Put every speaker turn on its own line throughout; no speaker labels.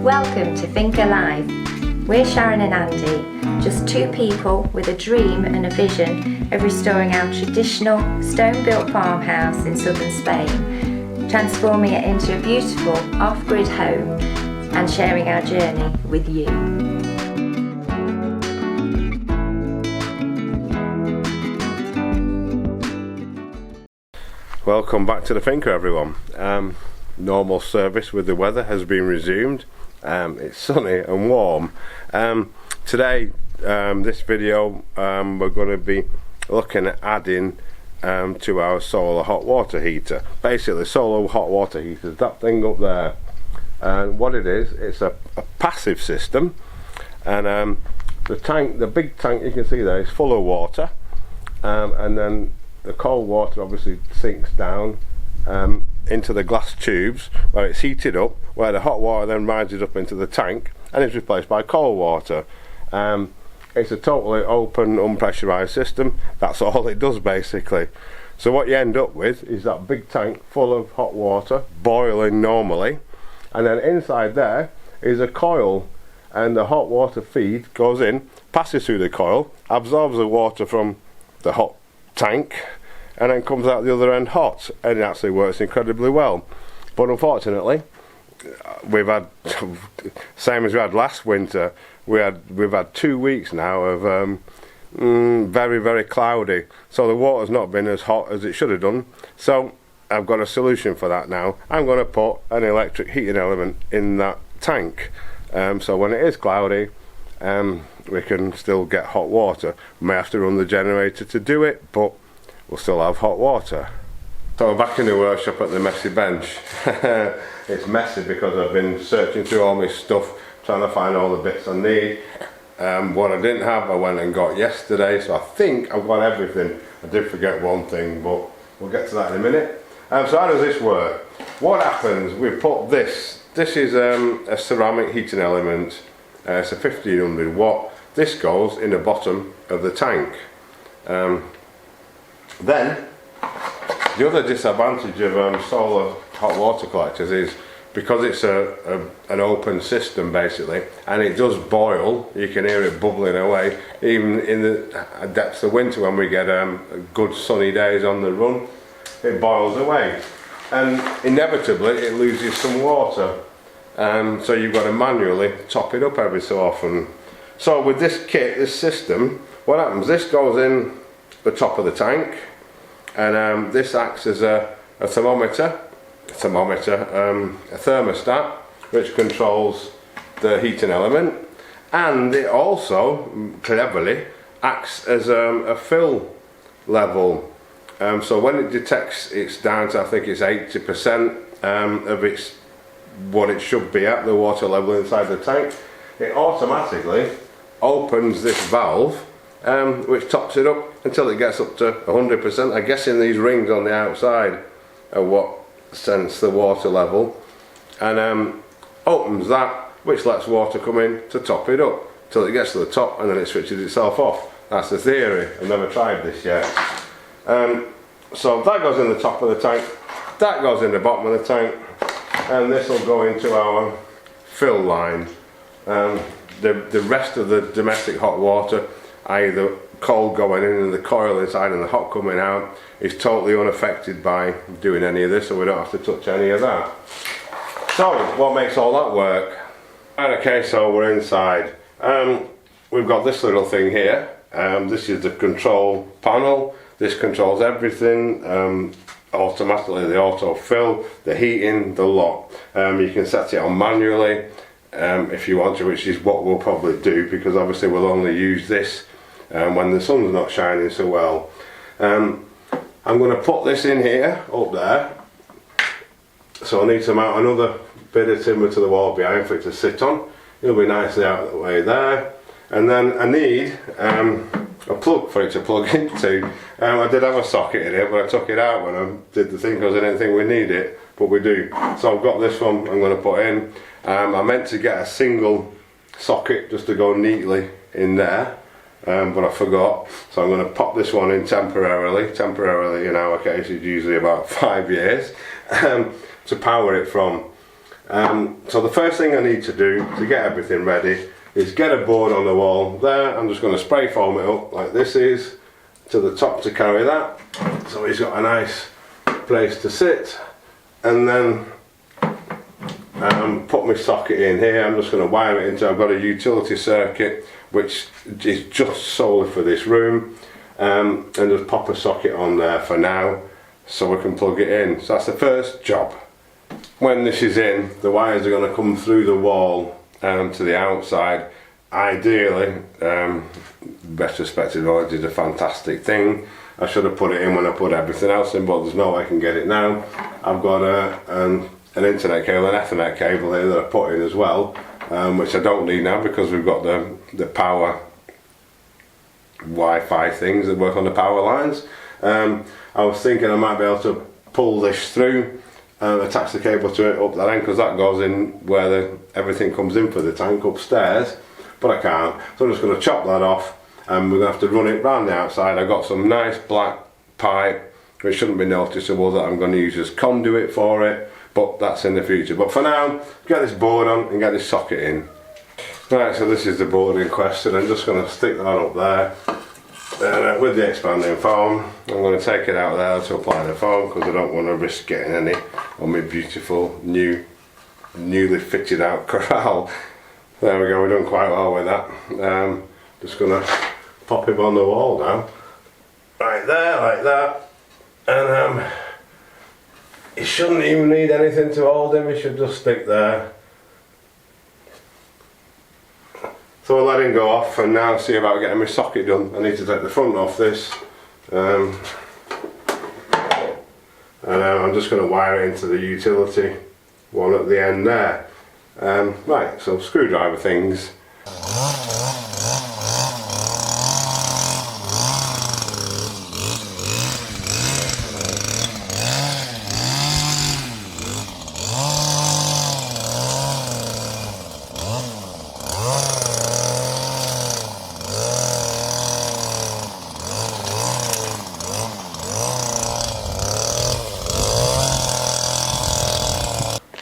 Welcome to Think Alive. We're Sharon and Andy, just two people with a dream and a vision of restoring our traditional stone-built farmhouse in southern Spain, transforming it into a beautiful off-grid home and sharing our journey with you.
Welcome back to the Thinker, everyone. Normal service with the weather has been resumed. It's sunny and warm. Today, this video, we're going to be looking at adding to our solar hot water heater. Basically, solar hot water heater is that thing up there. And what it is, it's a passive system. And the big tank you can see there is full of water. And then the cold water obviously sinks down into the glass tubes where it's heated up, where the hot water then rises up into the tank and is replaced by cold water. It's a totally open, unpressurized system. That's all it does basically. So what you end up with is that big tank full of hot water boiling normally, and then inside there is a coil, and the hot water feed goes in, passes through the coil, absorbs the water from the hot tank, and then comes out the other end hot, and it actually works incredibly well. But unfortunately, we've had, same as we had last winter, we've had 2 weeks now of very, very cloudy, so the water's not been as hot as it should have done. So I've got a solution for that now. I'm going to put an electric heating element in that tank, so when it is cloudy, we can still get hot water. We may have to run the generator to do it, but we'll still have hot water. So we're back in the workshop at the messy bench. It's messy because I've been searching through all my stuff, trying to find all the bits I need. What I didn't have, I went and got yesterday, so I think I've got everything. I did forget one thing, but we'll get to that in a minute. So how does this work? What happens, we put this is a ceramic heating element. It's a 1500 watt. This goes in the bottom of the tank. Then the other disadvantage of solar hot water collectors is because it's an open system basically, and it does boil. You can hear it bubbling away even in the depths of winter when we get good sunny days on the run. It boils away, and inevitably it loses some water. So you've got to manually top it up every so often. So with this kit, this system, what happens, this goes in the top of the tank, and this acts as a thermostat, which controls the heating element, and it also cleverly acts as a fill level. So when it detects it's down to, I think it's 80% of its what it should be at, the water level inside the tank, it automatically opens this valve, which tops it up until it gets up to 100%. I'm guessing these rings on the outside are what sense the water level, and opens that, which lets water come in to top it up till it gets to the top, and then it switches itself off. That's the theory. I've never tried this yet. So that goes in the top of the tank, that goes in the bottom of the tank, and this will go into our fill line. The rest of the domestic hot water, i.e. the cold going in and the coil inside and the hot coming out, is totally unaffected by doing any of this, so we don't have to touch any of that. So what makes all that work? Okay, so we're inside. We've got this little thing here. This is the control panel. This controls everything. Automatically, the auto fill, the heating, the lot. You can set it on manually if you want to, which is what we'll probably do, because obviously we'll only use this when the sun's not shining so well. I'm going to put this in here, up there, so I need to mount another bit of timber to the wall behind for it to sit on. It'll be nicely out of the way there, and then I need a plug for it to plug into. I did have a socket in it, but I took it out when I did the thing because I didn't think we need it, but we do. So I've got this one I'm going to put in. I meant to get a single socket just to go neatly in there, but I forgot, so I'm going to pop this one in temporarily in our case is usually about 5 years, to power it from. So the first thing I need to do to get everything ready is get a board on the wall there. I'm just going to spray foam it up like this is to the top to carry that, so he's got a nice place to sit. And then put my socket in here. I'm just going to wire it into, I've got a utility circuit which is just solely for this room, and just pop a socket on there for now so we can plug it in. So that's the first job. When this is in, the wires are going to come through the wall to the outside. Ideally, retrospective knowledge is a fantastic thing. I should have put it in when I put everything else in, but there's no way I can get it now. I've got an internet cable, an Ethernet cable here that I put in as well, which I don't need now because we've got the power Wi-Fi things that work on the power lines. I was thinking I might be able to pull this through and attach the cable to it up that end, because that goes in where everything comes in for the tank upstairs, but I can't. So I'm just going to chop that off, and we're going to have to run it round the outside. I've got some nice black pipe which shouldn't be noticeable that I'm going to use as conduit for it, but that's in the future. But for now, get this board on and get this socket in. Right, so this is the board in question. I'm just going to stick that up there, and with the expanding foam I'm going to take it out there to apply the foam, because I don't want to risk getting any on my beautiful newly fitted out corral. There we go, we're doing quite well with that. Just going to pop him on the wall now, right there, like that. And he shouldn't even need anything to hold him, he should just stick there. So I'll let him go off, and now see about getting my socket done. I need to take the front off this, and I'm just going to wire it into the utility one at the end there. Right, so screwdriver things.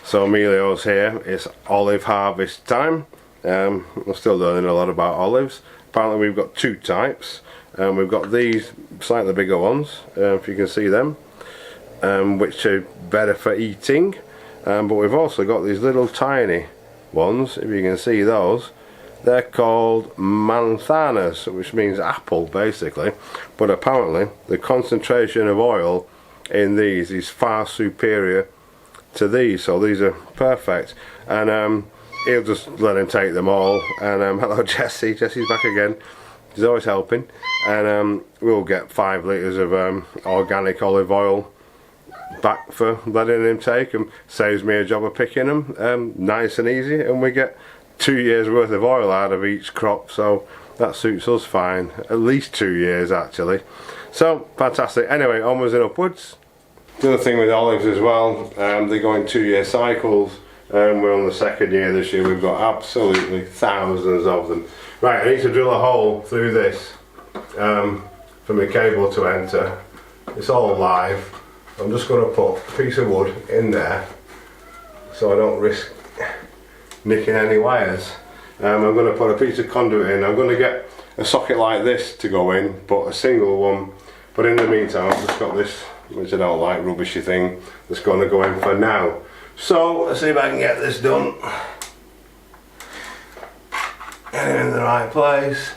So Emilio's here, it's olive harvest time. I'm still learning a lot about olives. Apparently we've got two types. We've got these slightly bigger ones, if you can see them, which are better for eating. But we've also got these little tiny ones, if you can see those. They're called manzanas, which means apple basically. But apparently the concentration of oil in these is far superior to these, so these are perfect. And he'll just let him take them all. And hello Jessie, Jessie's back again, she's always helping. And we'll get 5 litres of organic olive oil back for letting him take them. Saves me a job of picking them, nice and easy, and we get 2 years worth of oil out of each crop, so that suits us fine. At least 2 years actually. So fantastic. Anyway, onwards and upwards. The other thing with olives as well, they go in 2-year cycles, and we're on the 2nd year this year. We've got absolutely thousands of them. Right, I need to drill a hole through this for my cable to enter. It's all live. I'm just going to put a piece of wood in there so I don't risk nicking any wires. I'm going to put a piece of conduit in. I'm going to get a socket like this to go in, but a single one. But in the meantime, I've just got this, which I don't like, rubbishy thing that's going to go in for now. So let's see if I can get this done. Get it in the right place.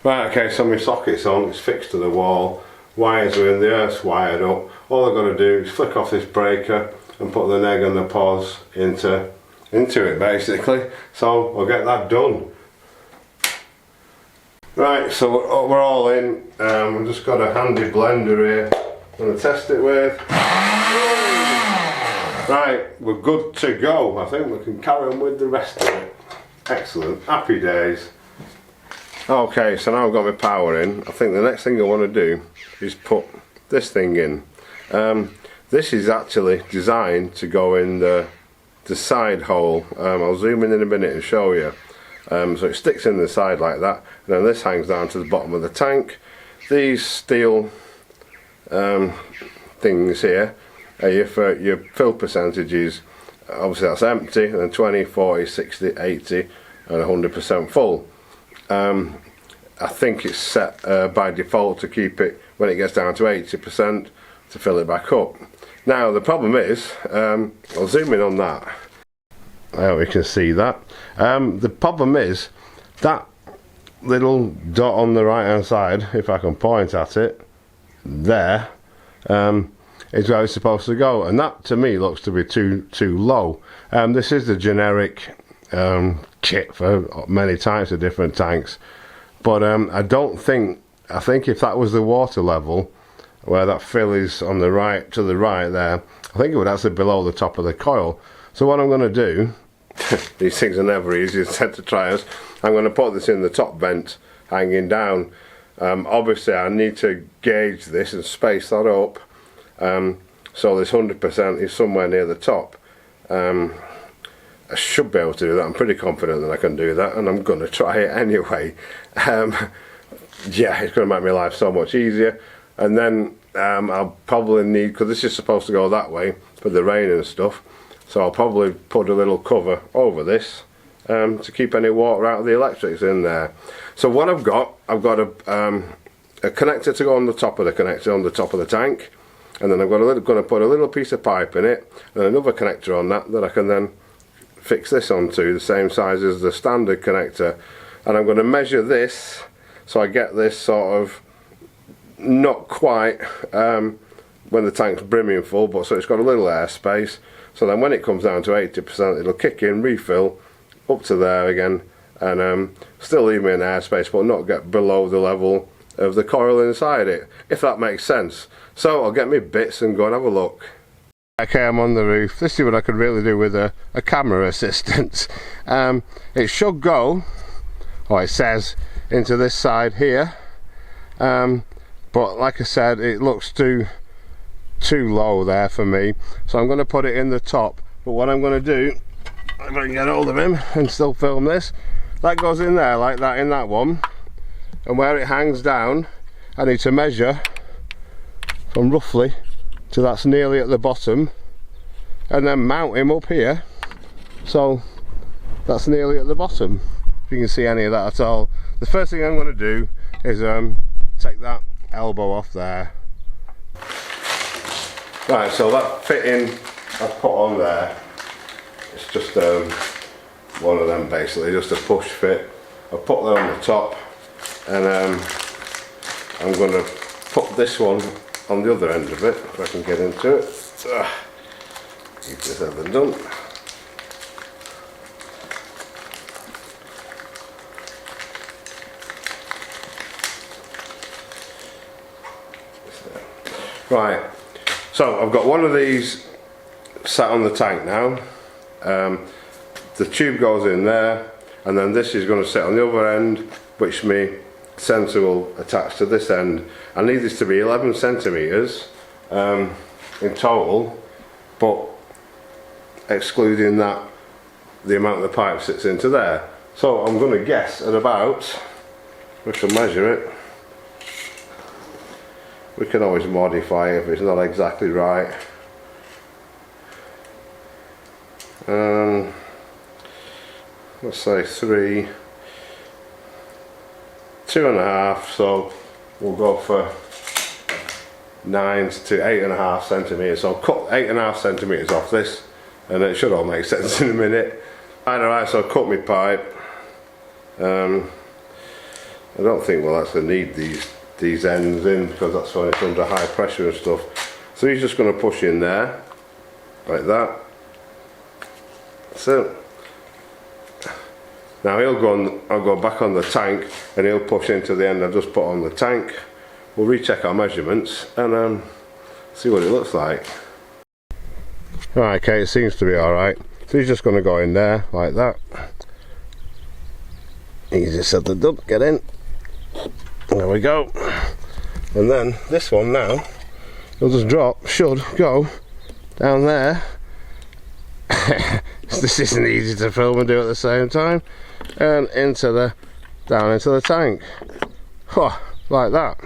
Right, okay, so my socket's on, it's fixed to the wall, wires are in, the earth's wired up. All I've got to do is flick off this breaker and put the neg and the pause into it basically. So I'll get that done. Right, so we're all in. I've just got a handy blender here I'm going to test it with. Right, we're good to go. I think we can carry on with the rest of it. Excellent, happy days. Okay, so now I've got my power in. I think the next thing I want to do is put this thing in. This is actually designed to go in the side hole. I'll zoom in a minute and show you. So it sticks in the side like that, and then this hangs down to the bottom of the tank. These steel things here are your fill percentages. Obviously that's empty, and then 20, 40, 60, 80 and 100% full. I think it's set by default to keep it when it gets down to 80% to fill it back up. Now the problem is, I'll zoom in on that. I hope you can see that. The problem is that little dot on the right hand side, if I can point at it, there is where it's supposed to go, and that to me looks to be too low. This is the generic kit for many types of different tanks, but I think if that was the water level where that fill is on the right, to the right there, I think it would actually be below the top of the coil. So what I'm going to do, these things are never easy said to try us, I'm going to put this in the top vent hanging down. Obviously I need to gauge this and space that up, so this 100% is somewhere near the top. I should be able to do that. I'm pretty confident that I can do that, and I'm going to try it anyway. Yeah, it's going to make my life so much easier. And then I'll probably need, because this is supposed to go that way for the rain and stuff, so I'll probably put a little cover over this to keep any water out of the electrics in there. So what I've got a connector to go on the top of the connector on the top of the tank, and then I'm going to put a little piece of pipe in it and another connector on that I can then fix this onto, the same size as the standard connector. And I'm going to measure this so I get this sort of not quite when the tank's brimming full, but so it's got a little air space, so then when it comes down to 80% it'll kick in, refill up to there again, and still leave me an airspace but not get below the level of the coil inside it, if that makes sense. So I'll get me bits and go and have a look. Okay, I'm on the roof. This is what I could really do with a camera assistant. It should go, or it says, into this side here, but like I said, it looks too low there for me, so I'm going to put it in the top. But what I'm going to do, if I can get hold of him and still film this, that goes in there like that in that one, and where it hangs down I need to measure from roughly to that's nearly at the bottom, and then mount him up here so that's nearly at the bottom, if you can see any of that at all. The first thing I'm going to do is take that elbow off there. Right, so that fitting I've put on there, it's just one of them basically, just a push fit. I'll put that on the top, and I'm going to put this one on the other end of it, if I can get into it. Keep this ever done. Right, so I've got one of these sat on the tank now. The tube goes in there, and then this is going to sit on the other end, which my sensor will attach to this end. I need this to be 11 centimeters in total, but excluding that, the amount the pipe sits into there. So I'm going to guess at about, we shall measure it. We can always modify it if it's not exactly right. Let's say 3, 2.5, so we'll go for 9 to 8.5 centimeters. So I'll cut 8.5 centimeters off this, and it should all make sense in a minute. Alright, so I'll cut my pipe. I don't think we'll actually need these ends in, because that's when it's under high pressure and stuff. So he's just going to push in there like that. So now he'll go on, I'll go back on the tank, and he'll push into the end I've just put on the tank. We'll recheck our measurements and see what it looks like. Right, okay, it seems to be alright. So he's just going to go in there like that. Easy said than done. Get in. There we go. And then this one now, it'll just drop, should go down there. this isn't easy to film and do at the same time. And down into the tank. Oh, like that.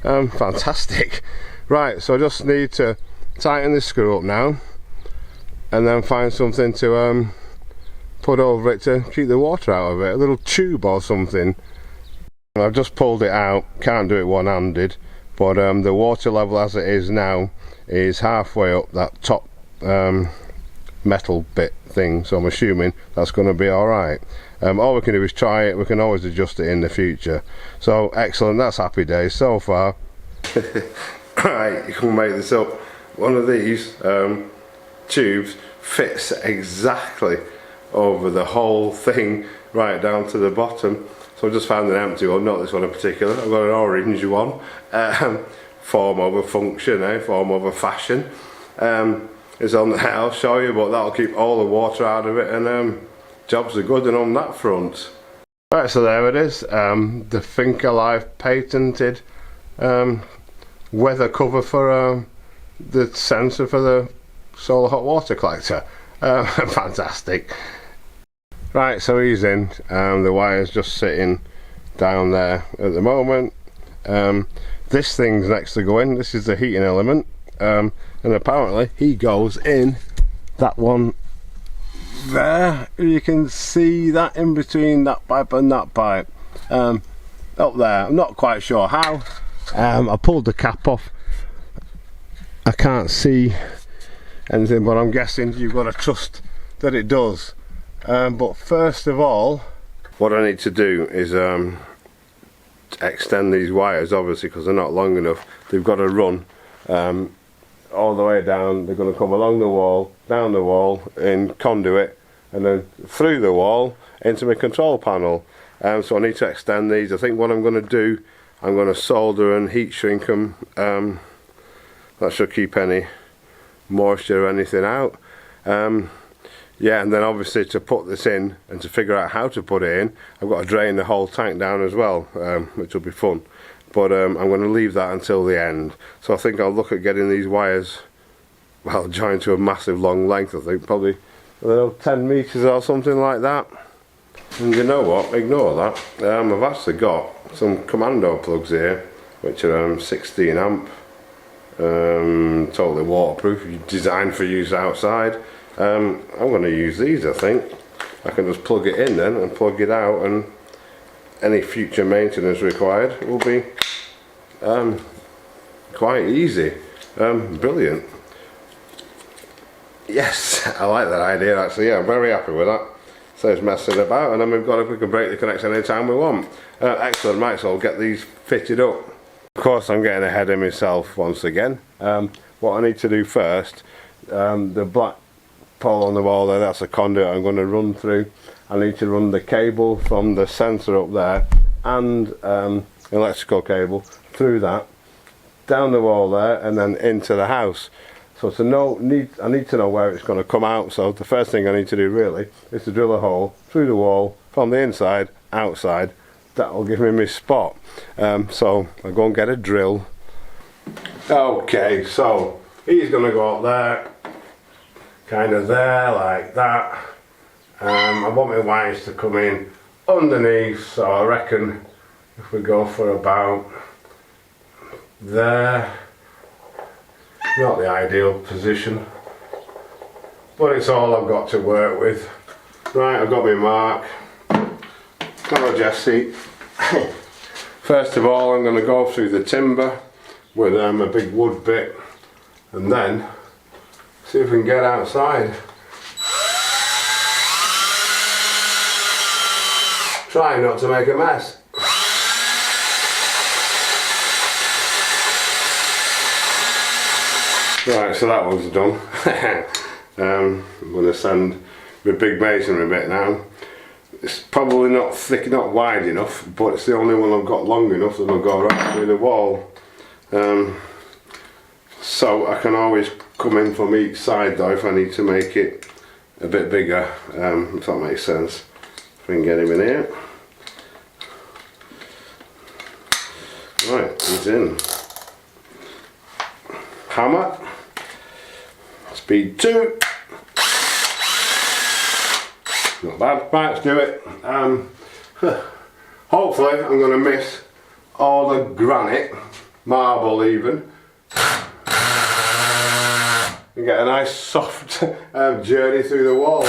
Fantastic. Right, so I just need to tighten this screw up now, and then find something to put over it to keep the water out of it, a little tube or something. I've just pulled it out, can't do it one-handed, but the water level as it is now is halfway up that top metal bit thing, so I'm assuming that's going to be alright. All we can do is try it, we can always adjust it in the future. So excellent, that's happy days so far. Right, you can make this up. One of these tubes fits exactly over the whole thing right down to the bottom. So I just found an empty one, not this one in particular. I've got an orange one. Form over function, form over fashion. It's on there, I'll show you, but that'll keep all the water out of it, and jobs are good and on that front. Right, so there it is, the Think Alive patented weather cover for the sensor for the solar hot water collector. Fantastic. Right, so he's in, the wire's just sitting down there at the moment. This thing's next to go in, this is the heating element, and apparently he goes in that one there. You can see that in between that pipe and that pipe, up there. I'm not quite sure how. I pulled the cap off, I can't see anything, but I'm guessing you've got to trust that it does. But first of all, what I need to do is extend these wires, obviously, because they're not long enough. They've got to run all the way down. They're going to come along the wall, down the wall, in conduit, and then through the wall into my control panel. So I need to extend these. I think what I'm going to do, I'm going to solder and heat shrink them. That should keep any moisture or anything out. Yeah, and then obviously to put this in and to figure out how to put it in, I've got to drain the whole tank down as well, which will be fun. But I'm going to leave that until the end. So I think I'll look at getting these wires, well, joined to a massive long length. I think probably, I don't know, 10 metres or something like that. And you know what, ignore that. I've actually got some commando plugs here, which are 16 amp, totally waterproof, designed for use outside. I'm going to use these, I think. I can just plug it in then and plug it out, and any future maintenance required will be quite easy. Brilliant. Yes, I like that idea actually. Yeah, I'm very happy with that. Saves messing about, and then we can break the connection anytime we want. Excellent, right, so I'll get these fitted up. Of course, I'm getting ahead of myself once again. What I need to do first, the black pole on the wall there, that's a conduit I'm going to run through. I need to run the cable from the sensor up there and electrical cable through that, down the wall there, and then into the house. So I need to know where it's going to come out. So the first thing I need to do really is to drill a hole through the wall from the inside outside. That will give me my spot. So I'll go and get a drill. Okay, so he's going to go up there, kind of there like that. I want my wires to come in underneath, so I reckon if we go for about there, not the ideal position, but it's all I've got to work with. Right, I've got my mark. Hello Jesse. First of all, I'm going to go through the timber with a big wood bit, and then see if we can get outside. Try not to make a mess. Right, so that one's done. I'm going to sand my big masonry bit now. It's probably not thick, not wide enough, but it's the only one I've got long enough that will go right through the wall. So I can always come in from each side though if I need to make it a bit bigger, if that makes sense. If we can get him in here. Right, he's in. Hammer. Speed 2. Not bad. Right, let's do it. Hopefully I'm going to miss all the granite, marble even, and get a nice soft journey through the wall.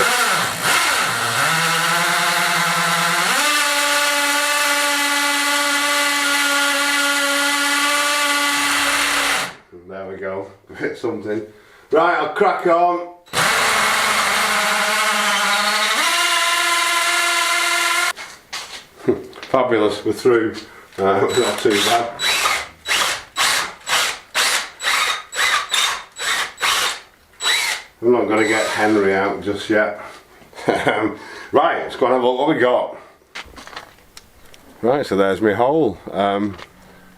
There we go, hit something. Right, I'll crack on. Fabulous, we're through. Not too bad. I'm not going to get Henry out just yet. Right, let's go and have a look what we got. Right, so there's my hole.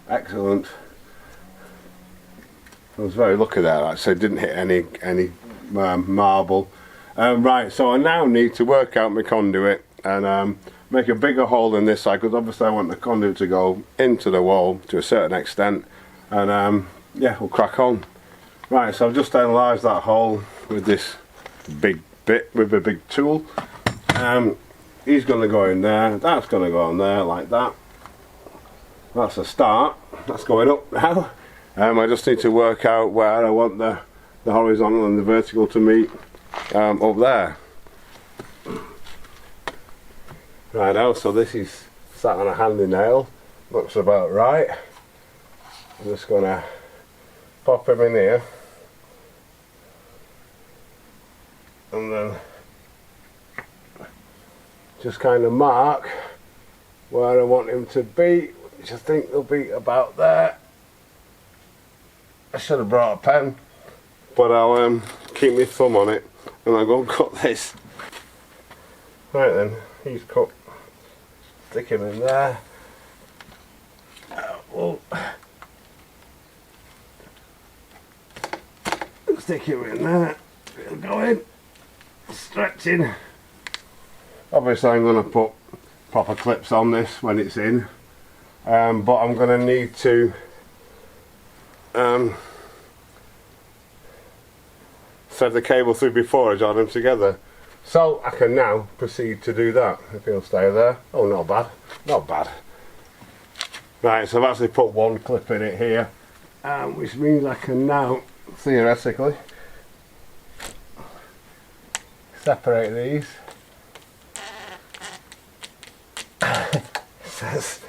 Excellent. I was very lucky there, actually. Didn't hit any marble. Right, so I now need to work out my conduit and make a bigger hole in this side, because obviously I want the conduit to go into the wall to a certain extent, and yeah, we'll crack on. Right, so I've just analysed that hole with this big bit, with a big tool. He's going to go in there, that's going to go in there like that. That's a start, that's going up now. I just need to work out where I want the horizontal and the vertical to meet up there. Right now, so this is sat on a handy nail, looks about right. I'm just going to pop him in here and then just kind of mark where I want him to be, which I think will be about there. I should have brought a pen, but I'll keep my thumb on it and I'll go and cut this. Right then, he's cut. Stick him in there. Stick him in there. It'll go in. Stretching. Obviously I'm going to put proper clips on this when it's in, but I'm going to need to thread the cable through before I join them together. So I can now proceed to do that, if he'll stay there. Oh, not bad, not bad. Right, so I've actually put one clip in it here, which means I can now, theoretically, separate these. It says,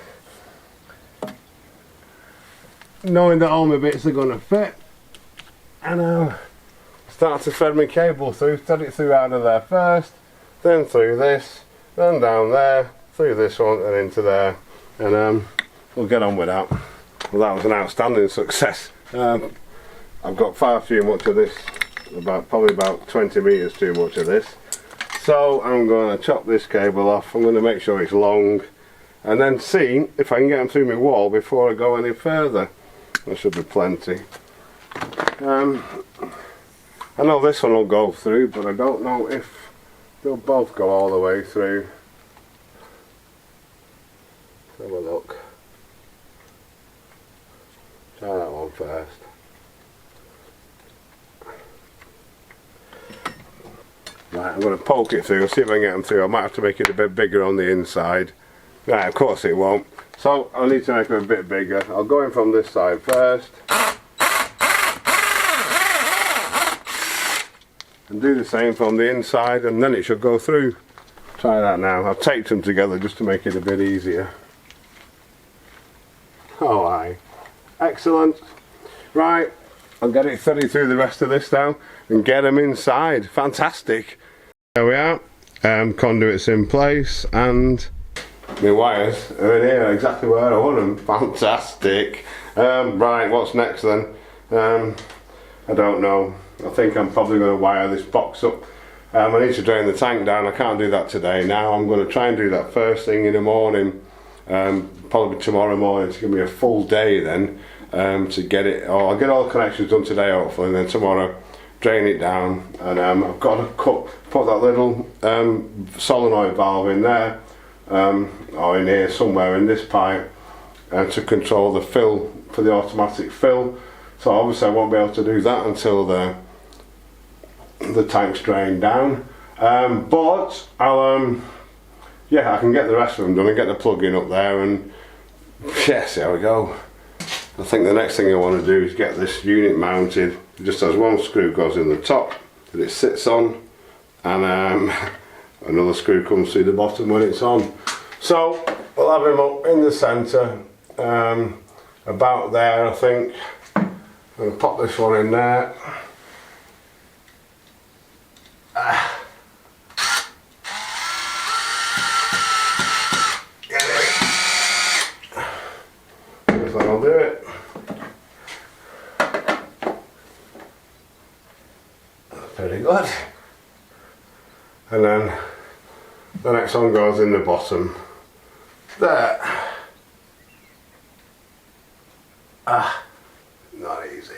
knowing that all my bits are going to fit, and start to thread my cable through, thread it through out of there first, then through this, then down there, through this one and into there, and we'll get on with that. Well, that was an outstanding success. I've got far too much of this, probably about 20 metres too much of this. So I'm going to chop this cable off, I'm going to make sure it's long, and then see if I can get them through my wall before I go any further. There should be plenty. I know this one will go through, but I don't know if they'll both go all the way through. Let's have a look. Try that one first. Right, I'm going to poke it through, see if I can get them through. I might have to make it a bit bigger on the inside. Right, of course it won't. So I'll need to make it a bit bigger. I'll go in from this side first. And do the same from the inside, and then it should go through. Try that now. I've taped them together just to make it a bit easier. Oh aye. Excellent. Right, I'll get it threaded through the rest of this now and get them inside. Fantastic. There we are. Conduits in place and my wires are in here exactly where I want them. Fantastic. Right, what's next then? I don't know. I think I'm probably going to wire this box up. I need to drain the tank down. I can't do that today. Now I'm going to try and do that first thing in the morning, probably tomorrow morning, to give me a full day then, to get it. I'll get all the connections done today hopefully, and then tomorrow drain it down. And I've got to put that little solenoid valve in there, or in here somewhere in this pipe, to control the fill for the automatic fill. So obviously I won't be able to do that until the tank's drained down. But I'll yeah, I can get the rest of them done and get the plug-in up there, and yeah, see how we go. I think the next thing I want to do is get this unit mounted. It just has one screw goes in the top that it sits on, and another screw comes through the bottom when it's on. So we'll have him up in the centre, about there I think. I'm going to pop this one in there. I'll do it. That's pretty good. And then the next one goes in the bottom there. Not easy.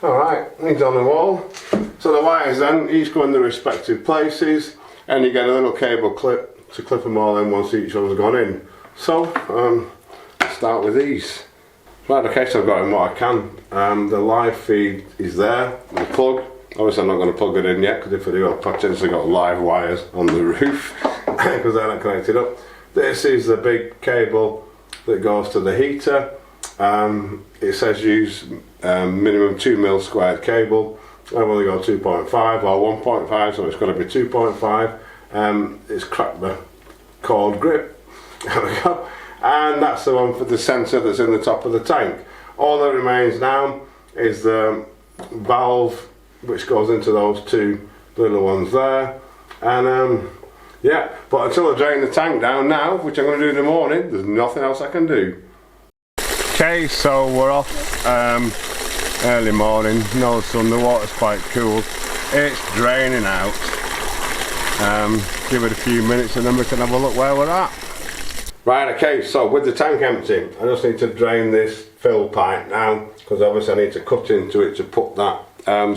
Alright, he's on the wall. So the wires then, each go in the respective places, and you get a little cable clip to clip them all in once each one's gone in. So, start with these. Right, okay, so I've got in what I can. The live feed is there, the plug. Obviously I'm not going to plug it in yet, because if I do I've potentially got live wires on the roof, because they're not connected up. This is the big cable that goes to the heater. It says use minimum 2mm squared cable. I've only got 2.5 or 1.5, so it's got to be 2.5. It's cracked the cord grip. There we go. And that's the one for the sensor that's in the top of the tank. All that remains now is the valve which goes into those two little ones there. And yeah, but until I drain the tank down now, which I'm going to do in the morning, there's nothing else I can do. Okay, so we're off early morning, no sun, the water's quite cool, it's draining out. Give it a few minutes and then we can have a look where we're at. Right, okay, so with the tank empty, I just need to drain this fill pipe now, because obviously I need to cut into it to put that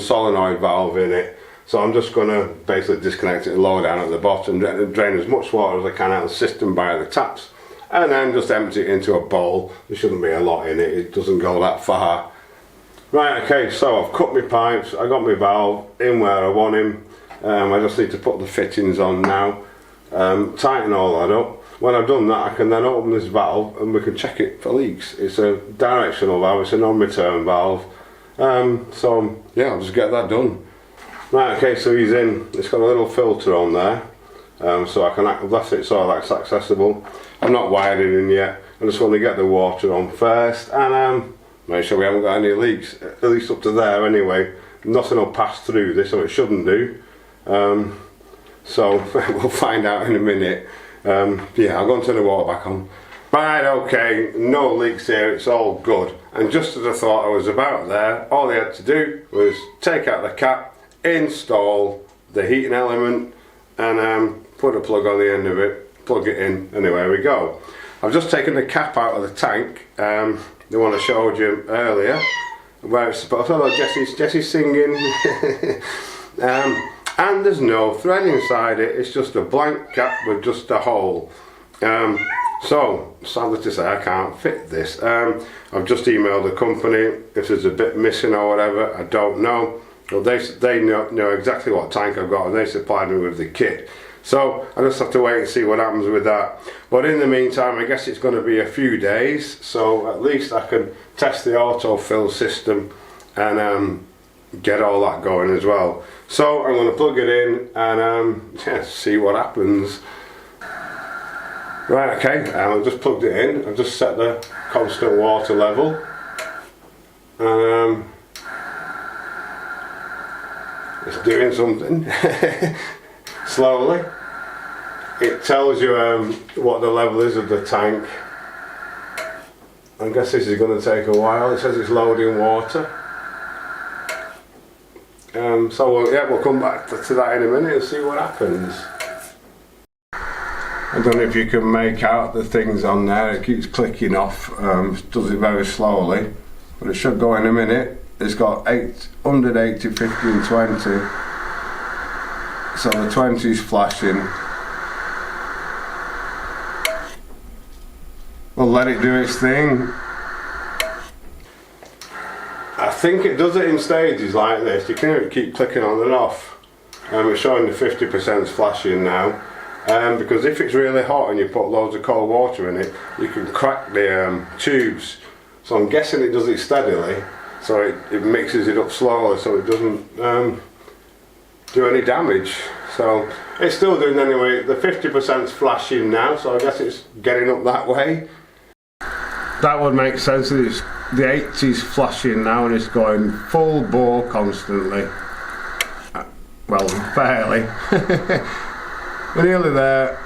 solenoid valve in it. So I'm just going to basically disconnect it low down at the bottom, drain as much water as I can out of the system by the taps, and then just empty it into a bowl. There shouldn't be a lot in it, it doesn't go that far. Right, okay, so I've cut my pipes, I got my valve in where I want him. I just need to put the fittings on now, tighten all that up. When I've done that, I can then open this valve and we can check it for leaks. It's a directional valve, it's a non-return valve. So yeah, I'll just get that done. Right, okay, so he's in. It's got a little filter on there, so I can that's it, so that's accessible. I'm not wired it in yet. I just want to get the water on first and make sure we haven't got any leaks, at least up to there anyway. Nothing will pass through this, so it shouldn't do. So we'll find out in a minute. Yeah, I'll go and turn the water back on. Right, okay, no leaks here, it's all good. And just as I thought I was about there, all I had to do was take out the cap, install the heating element, and put a plug on the end of it, plug it in, and away we go. I've just taken the cap out of the tank, the one I showed you earlier, where it's supposed to, hello Jessie's singing. And there's no thread inside it, it's just a blank cap with just a hole. So, sadly to say I can't fit this. I've just emailed the company if there's a bit missing or whatever, I don't know. Well, they know exactly what tank I've got and they supplied me with the kit. So I just have to wait and see what happens with that. But in the meantime, I guess it's going to be a few days, so at least I can test the autofill system and get all that going as well. So I'm going to plug it in and yeah, see what happens. Right, okay, I've just plugged it in. I've just set the constant water level, and it's doing something. Slowly. It tells you what the level is of the tank. I guess this is going to take a while. It says it's loading water. So yeah, we'll come back to that in a minute and see what happens. I don't know if you can make out the things on there. It keeps clicking off. Does it very slowly, but it should go in a minute. It's got 180, 50 and 20. So the 20's flashing. We'll let it do its thing. I think it does it in stages like this. You can keep clicking on and off. It's showing the 50% flashing now. Because if it's really hot and you put loads of cold water in it, you can crack the tubes. So I'm guessing it does it steadily, so it mixes it up slowly so it doesn't do any damage. So it's still doing anyway. The 50%'s flashing now, so I guess it's getting up that way. That would make sense. It's the 80's flashing now and it's going full bore constantly. Well, barely. We're nearly there.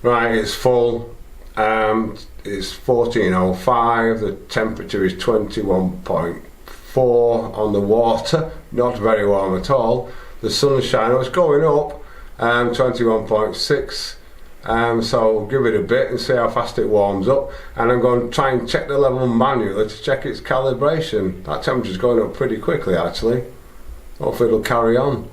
Right, it's full. It's 14:05. The temperature is 21.4 on the water. Not very warm at all. The sunshine, it's going up. 21.6. So give it a bit and see how fast it warms up. And I'm going to try and check the level manually to check its calibration. That temperature's going up pretty quickly actually. Hopefully it'll carry on.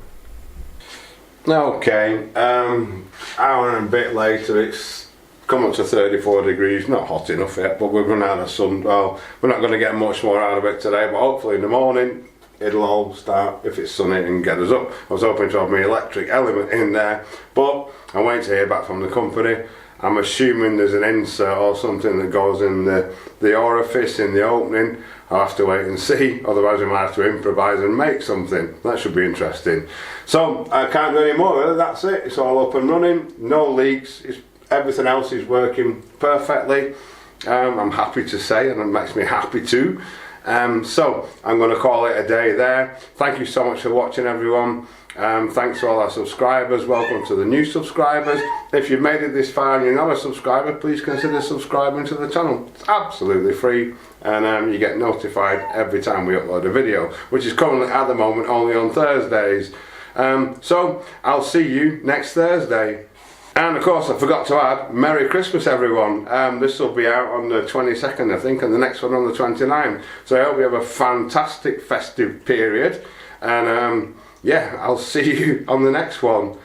Okay, hour and a bit later, it's come up to 34 degrees, not hot enough yet, but we've run out of sun. Well, we're not going to get much more out of it today, but hopefully in the morning it'll all start, if it's sunny, and get us up. I was hoping to have my electric element in there, but I'm waiting to hear back from the company. I'm assuming there's an insert or something that goes in the orifice in the opening. I'll have to wait and see, otherwise we might have to improvise and make something. That should be interesting. So I can't do any more really, that's it. It's all up and running, no leaks, everything else is working perfectly. I'm happy to say, and it makes me happy too. So I'm going to call it a day there. Thank you so much for watching, everyone. Thanks to all our subscribers. Welcome to the new subscribers. If you've made it this far and you're not a subscriber, please consider subscribing to the channel. It's absolutely free, and you get notified every time we upload a video, which is currently at the moment only on Thursdays. So I'll see you next Thursday. And of course I forgot to add, Merry Christmas everyone. This will be out on the 22nd I think, and the next one on the 29th. So I hope you have a fantastic festive period, and yeah, I'll see you on the next one.